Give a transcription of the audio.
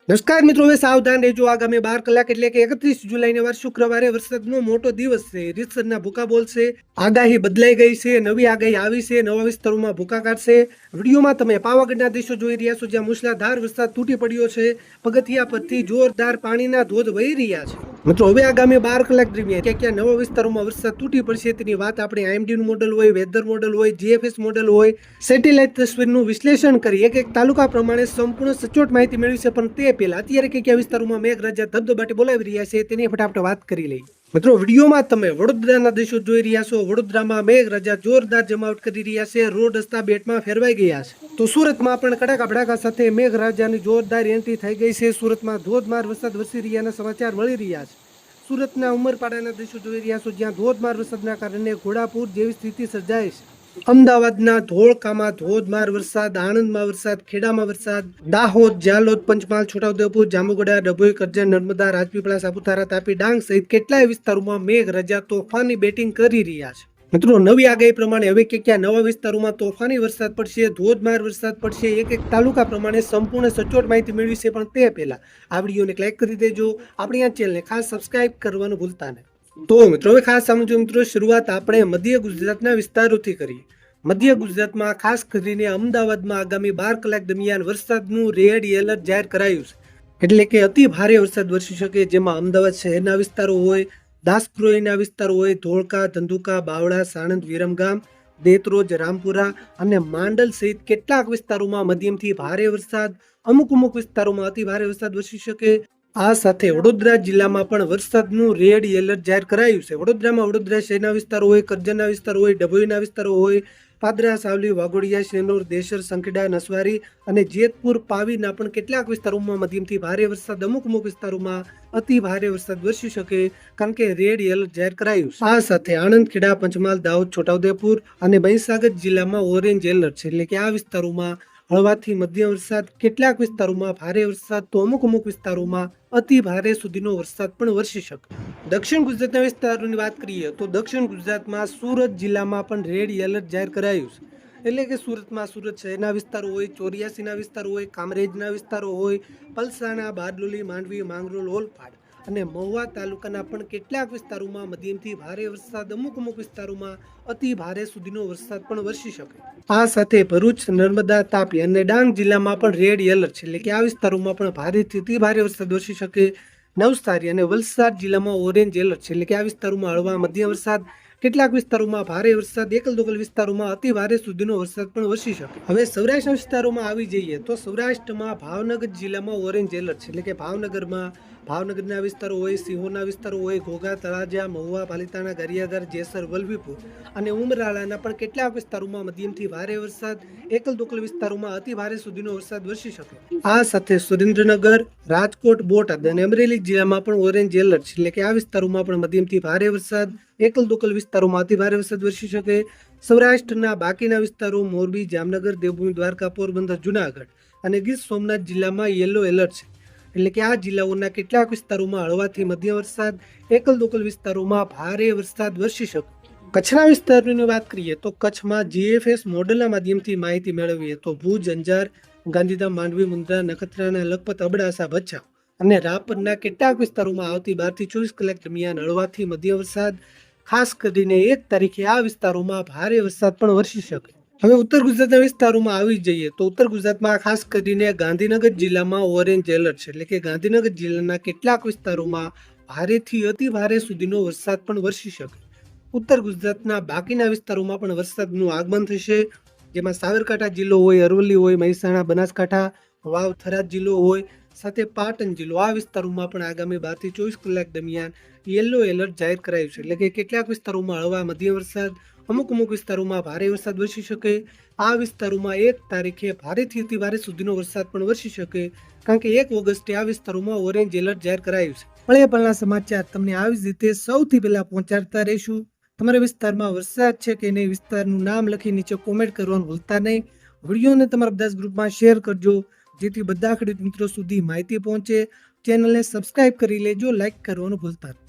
નમસ્કાર મિત્રો, હવે સાવધાન રહેજો. આગામી 12 કલાક એટલે કે 31 જુલાઈને વાર શુક્રવારે વરસાદનો મોટો દિવસ છે. રીતસરના ભૂકા બોલશે. આગાહી બદલાઈ ગઈ છે, નવી આગાહી આવી છે, નવા વિસ્તારોમાં ભૂકા કાઢશે. વિડીયોમાં તમે પાવાગઢના દ્રશ્યો જોઈ રહ્યા છો, જ્યાં મુશળધાર વરસાદ તૂટી પડ્યો છે. પગથિયા પરથી જોરદાર પાણીના ધોધ વહી રહ્યા છે. મિત્રો, હવે આગામી 12 કલાક દરમિયાન ક્યાં ક્યાં નવા વિસ્તારોમાં વરસાદ તૂટી પડશે તેની વાત આપણે આઈએમડી નું મોડેલ હોય, વેધર મોડેલ હોય, જીએફએસ મોડેલ હોય, સેટેલાઇટ તસવીરનું વિશ્લેષણ કરી એક એક તાલુકા પ્રમાણે સંપૂર્ણ સચોટ માહિતી મેળવી છે. પણ તે પહેલા અત્યારે કયા વિસ્તારોમાં મેઘરાજા ધબધબાટી બોલાવી રહ્યા છે તેની ફટાફટ વાત કરી લઈએ. મિત્રો, વિડીયોમાં તમે વડોદરાના દ્રશ્યો જોઈ રહ્યા છો. વડોદરામાં મેઘરાજા જોરદાર જમાવટ કરી રહ્યા છે. રોડ રસ્તા બેટમાં ફેરવાઈ ગયા છે. તો સુરતમાં પણ કડાકા ભડાકા સાથે મેઘરાજાની જોરદાર એન્ટ્રી થઈ ગઈ છે. સુરતમાં ધોધમાર વરસાદ વરસી રહ્યાના સમાચાર મળી રહ્યા છે. સુરતના ઉમરપાડાના દ્રશ્યો જોઈ રહ્યા છો, જ્યાં ધોધમાર વરસાદના કારણે ઘોડાપુર જેવી સ્થિતિ સર્જાય છે. અમદાવાદના ધોળકામાં ધોધમાર વરસાદ, આણંદમાં વરસાદ, ખેડામાં વરસાદ, દાહોદ, જાલોદ, પંચમહાલ, છોટાઉદેપુર, જાંબુગોડા, ડભોઈ, કરજણ, નર્મદા, રાજપીપળા, સાપુતારા, તાપી, ડાંગ સહિત કેટલાય વિસ્તારોમાં મેઘરાજા તોફાની બેટિંગ કરી રહ્યા છે. મિત્રો, નવી આગાહી પ્રમાણે હવે ક્યાં નવા વિસ્તારોમાં તોફાની વરસાદ પડશે, ધોધમાર વરસાદ પડશે. એક એક તાલુકા પ્રમાણે સંપૂર્ણ સચોટ માહિતી મેળવી છે. પણ તે પહેલા આ વિડીયોને લાઈક કરી દેજો. આપણી આ ચેનલને ખાસ સબસ્ક્રાઇબ કરવાનું ભૂલતા નહીં. તો મિત્રો, હવે ખાસ સમજો મિત્રો, શરૂઆત આપણે મધ્ય ગુજરાતના વિસ્તારોથી કરીએ. મધ્ય ગુજરાતમાં ખાસ કરીને અમદાવાદમાં આગામી 12 કલાક દરમિયાન વરસાદનું રેડ એલર્ટ જાહેર કરાયું છે. એટલે કે અતિ ભારે વરસાદ વરસી શકે, જેમાં અમદાવાદ શહેરના વિસ્તારો હોય, દાસપ્રોઈના વિસ્તારો હોય, ધોળકા, ધંધુકા, બાવળા, સાણંદ, વિરમગામ, દેત્રોજ, રામપુરા અને માંડલ સહિત કેટલાક વિસ્તારોમાં મધ્યમથી ભારે વરસાદ, અમુક વિસ્તારોમાં અતિ ભારે વરસાદ વરસી શકે. આ સાથે વડોદરા જિલ્લામાં પણ વરસાદનું રેડ એલર્ટ જાહેર કરાયું છે. વડોદરામાં વડોદરા શહેરના વિસ્તારો હોય, કરજણના વિસ્તારો હોય, ડભોઈના વિસ્તારો હોય, પાદરા, સાવલી, વાઘોડિયા, શેનોર, દેશર, સંખેડા, નસવારી અને જેતપુર, પાવીના પણ કેટલાક વિસ્તારોમાં મધ્યમથી ભારે વરસાદ, અમુક વિસ્તારોમાં અતિ ભારે વરસાદ વરસી શકે, કારણ કે રેડ એલર્ટ જાહેર કરાયું છે. આ સાથે આણંદ, ખેડા, પંચમહાલ, દાહોદ, છોટાઉદેપુર અને મહીસાગર જિલ્લામાં ઓરેન્જ એલર્ટ છે. એટલે કે આ વિસ્તારોમાં હળવાથી મધ્યમ વરસાદ, કેટલાક વિસ્તારોમાં ભારે વરસાદ, તો અમુક વિસ્તારોમાં અતિ ભારે સુધીનો વરસાદ પણ વરસી શકે. દક્ષિણ ગુજરાતના વિસ્તારોની વાત કરીએ તો દક્ષિણ ગુજરાતમાં સુરત જિલ્લામાં પણ રેડ એલર્ટ જાહેર કરાયું છે. એટલે કે સુરતમાં સુરત શહેરના વિસ્તારો હોય, ચોર્યાસીના વિસ્તારો હોય, કામરેજના વિસ્તારો હોય, પલસાણા, બારડોલી, માંડવી, માંગરોળ, ઓલપાડ અને મહુવા તાલુકાના પણ કેટલાક વિસ્તારોમાં મધ્યમથી ભારે વરસાદ, અમુક વિસ્તારોમાં અતિ ભારે સુધીનો વરસાદ પણ વરસી શકે. આ સાથે ભરૂચ, નર્મદા, તાપી અને ડાંગ જિલ્લામાં પણ રેડ એલર્ટ છે. એટલે કે આ વિસ્તારોમાં પણ ભારેથી અતિ ભારે વરસાદ વરસી શકે. નવસારી અને વલસાડ જિલ્લામાં ઓરેન્જ એલર્ટ છે. એટલે કે આ વિસ્તારોમાં હળવા મધ્યમ વરસાદ, કેટલાક વિસ્તારોમાં ભારે વરસાદ, એકલ દોકલ વિસ્તારોમાં અતિ ભારે સુધીનો વરસાદ પણ વરસી શકે. હવે સૌરાષ્ટ્રના વિસ્તારોમાં આવી જઈએ તો સૌરાષ્ટ્રમાં ભાવનગર જિલ્લામાં ઓરેન્જ એલર્ટ છે. એટલે કે ભાવનગરના વિસ્તારો હોય, સિંહોરના વિસ્તારો હોય, ઘોઘા, તળાજા, મહુવા, પાલિતાણા, ગારિયાધાર, જેસર, વલભીપુર અને ઉમરાળાના પણ કેટલાક વિસ્તારોમાં મધ્યમથી ભારે વરસાદ, એકલ દોકલ વિસ્તારોમાં અતિ ભારે સુધીનો વરસાદ વરસી શકે. આ સાથે સુરેન્દ્રનગર, રાજકોટ, બોટાદ અને અમરેલી જિલ્લામાં પણ ઓરેન્જ એલર્ટ છે. એટલે કે આ વિસ્તારોમાં પણ મધ્યમથી ભારે વરસાદ, એકલ દોકલ વિસ્તારોમાં અતિ ભારે વરસાદ વરસી શકે. સૌરાષ્ટ્રના બાકીના વિસ્તારો મોરબી, જામનગર, દેવભૂમિ, દ્વારકા, પોરબંદર, જુનાગઢ અને ગીર સોમનાથ જિલ્લામાં યલો એલર્ટ છે. એટલે કે આ જિલ્લાઓના કેટલાક વિસ્તારોમાં હળવાથી મધ્યમ વરસાદ, એકલ દોકલ વિસ્તારોમાં ભારે વરસાદ વરસી શકે. કચ્છના વિસ્તારોની વાત કરીએ તો કચ્છમાં જીએફએસ મોડેલના માધ્યમથી માહિતી મેળવીએ તો ભુજ, અંજાર, ગાંધીધામ, માંડવી, મુન્દ્રા, નખત્રાણા, લખપત, અબડાસા, ભચાઉ અને રાપરના કેટલાક વિસ્તારોમાં આવતી 12 થી 24 કલાક દરમિયાન હળવાથી મધ્યમ વરસાદ, ખાસ કરીને 1 તારીખે આ વિસ્તારોમાં ભારે વરસાદ પણ વરસી શકે. હવે ઉત્તર ગુજરાતના વિસ્તારોમાં આવી જઈએ તો ઉત્તર ગુજરાતમાં ખાસ કરીને ગાંધીનગર જિલ્લામાં ઓરેન્જ એલર્ટ છે. એટલે કે ગાંધીનગર જિલ્લાના કેટલાક વિસ્તારોમાં ભારેથી અતિ ભારે સુધીનો વરસાદ પણ વરસી શકે. ઉત્તર ગુજરાતના બાકીના વિસ્તારોમાં પણ વરસાદનું આગમન થશે, જેમાં સાબરકાંઠા જિલ્લો હોય, અરવલ્લી હોય, મહેસાણા, બનાસકાંઠા, વાવ, થરાદ જિલ્લો હોય, સાથે પાટણ જિલ્લો, આ વિસ્તારોમાં પણ આગામી 12 થી 24 કલાક દરમિયાન યલો એલર્ટ જાહેર કરાયું છે. એટલે કે કેટલાક વિસ્તારોમાં હળવા મધ્યમ વરસાદ, અમુક વિસ્તારોમાં ભારે વરસાદ વરસી શકે. આ વિસ્તારોમાં 1 તારીખે ભારેથી અતિ ભારે સુધીનો વરસાદ પણ વરસી શકે, કારણ કે 1 ઓગસ્ટે આ વિસ્તારોમાં ઓરેન્જ એલર્ટ જાહેર કરાયું છે. પળેપળના સમાચાર તમને આવી જ રીતે સૌથી પહેલા પહોંચાડતા રહીશું. તમારા વિસ્તારમાં વરસાદ છે કે નહીં, વિસ્તારનું નામ લખી નીચે કોમેન્ટ કરવાનું ભૂલતા નહીં. વિડીયોને તમારા 10 ગ્રુપમાં શેર કરજો, જેથી બધા ખેડૂત મિત્રો સુધી માહિતી પહોંચે. ચેનલને સબસ્ક્રાઇબ કરી લેજો, લાઇક કરવાનું ભૂલતા નહીં.